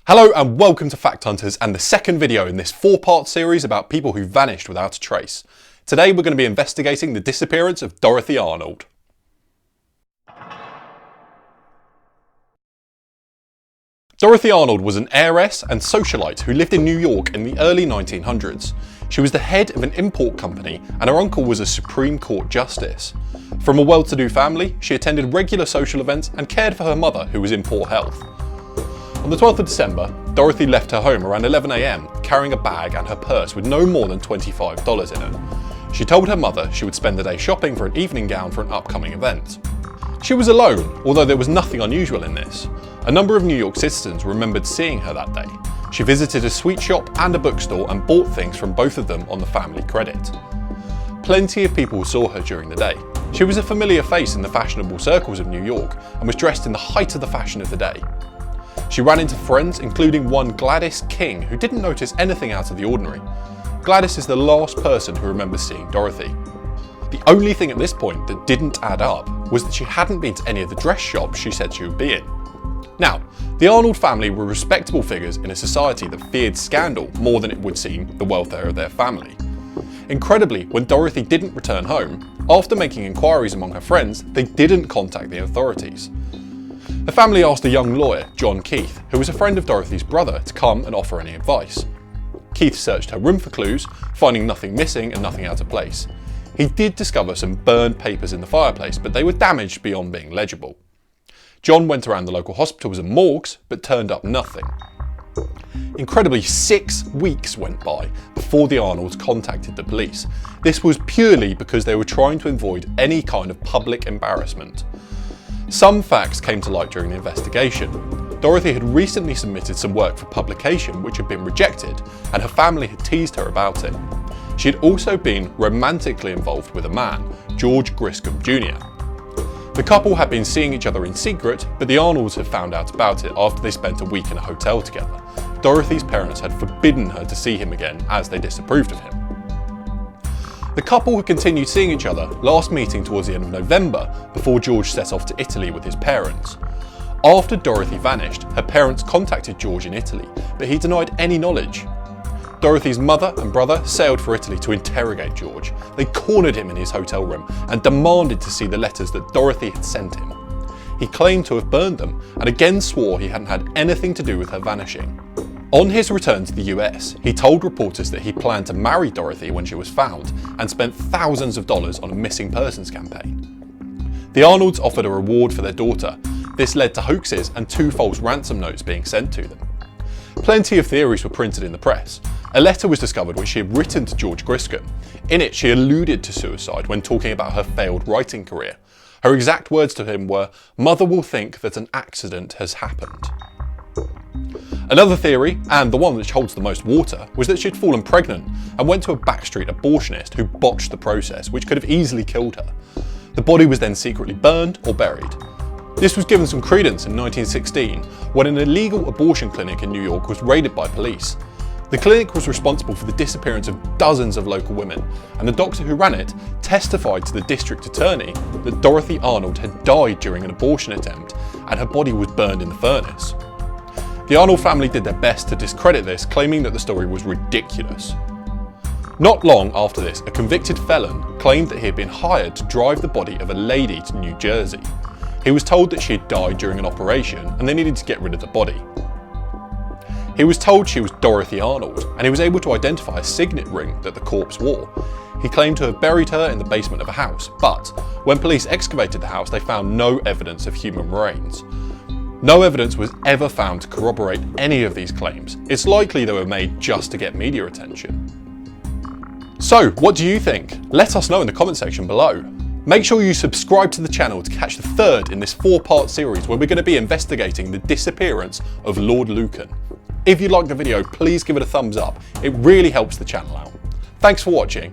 Hello and welcome to Fact Hunters and the second video in this 4-part series about people who vanished without a trace. Today we're going to be investigating the disappearance of Dorothy Arnold. Dorothy Arnold was an heiress and socialite who lived in New York in the early 1900s. She was the head of an import company and her uncle was a Supreme Court justice. From a well-to-do family, she attended regular social events and cared for her mother who was in poor health. On the 12th of December, Dorothy left her home around 11 AM carrying a bag and her purse with no more than $25 in it. She told her mother she would spend the day shopping for an evening gown for an upcoming event. She was alone, although there was nothing unusual in this. A number of New York citizens remembered seeing her that day. She visited a sweet shop and a bookstore and bought things from both of them on the family credit. Plenty of people saw her during the day. She was a familiar face in the fashionable circles of New York and was dressed in the height of the fashion of the day. She ran into friends, including one Gladys King, who didn't notice anything out of the ordinary. Gladys is the last person who remembers seeing Dorothy. The only thing at this point that didn't add up was that she hadn't been to any of the dress shops she said she would be in. Now, the Arnold family were respectable figures in a society that feared scandal more than it would seem the welfare of their family. Incredibly, when Dorothy didn't return home, after making inquiries among her friends, they didn't contact the authorities. The family asked a young lawyer, John Keith, who was a friend of Dorothy's brother, to come and offer any advice. Keith searched her room for clues, finding nothing missing and nothing out of place. He did discover some burned papers in the fireplace, but they were damaged beyond being legible. John went around the local hospitals and morgues, but turned up nothing. Incredibly, 6 weeks went by before the Arnolds contacted the police. This was purely because they were trying to avoid any kind of public embarrassment. Some facts came to light during the investigation. Dorothy had recently submitted some work for publication which had been rejected, and her family had teased her about it. She had also been romantically involved with a man, George Griscom Jr. The couple had been seeing each other in secret, but the Arnolds had found out about it after they spent a week in a hotel together. Dorothy's parents had forbidden her to see him again as they disapproved of him. The couple had continued seeing each other, last meeting towards the end of November before George set off to Italy with his parents. After Dorothy vanished, her parents contacted George in Italy, but he denied any knowledge. Dorothy's mother and brother sailed for Italy to interrogate George. They cornered him in his hotel room and demanded to see the letters that Dorothy had sent him. He claimed to have burned them and again swore he hadn't had anything to do with her vanishing. On his return to the US, he told reporters that he planned to marry Dorothy when she was found and spent thousands of dollars on a missing persons campaign. The Arnolds offered a reward for their daughter. This led to hoaxes and 2 false ransom notes being sent to them. Plenty of theories were printed in the press. A letter was discovered which she had written to George Griscom. In it, she alluded to suicide when talking about her failed writing career. Her exact words to him were, "Mother will think that an accident has happened." Another theory, and the one which holds the most water, was that she'd fallen pregnant and went to a backstreet abortionist who botched the process, which could have easily killed her. The body was then secretly burned or buried. This was given some credence in 1916 when an illegal abortion clinic in New York was raided by police. The clinic was responsible for the disappearance of dozens of local women, and the doctor who ran it testified to the district attorney that Dorothy Arnold had died during an abortion attempt and her body was burned in the furnace. The Arnold family did their best to discredit this, claiming that the story was ridiculous. Not long after this, a convicted felon claimed that he had been hired to drive the body of a lady to New Jersey. He was told that she had died during an operation and they needed to get rid of the body. He was told she was Dorothy Arnold, and he was able to identify a signet ring that the corpse wore. He claimed to have buried her in the basement of a house, but when police excavated the house, they found no evidence of human remains. No evidence was ever found to corroborate any of these claims. It's likely they were made just to get media attention. So, what do you think? Let us know in the comment section below. Make sure you subscribe to the channel to catch the third in this 4-part series where we're going to be investigating the disappearance of Lord Lucan. If you liked the video, please give it a thumbs up. It really helps the channel out. Thanks for watching.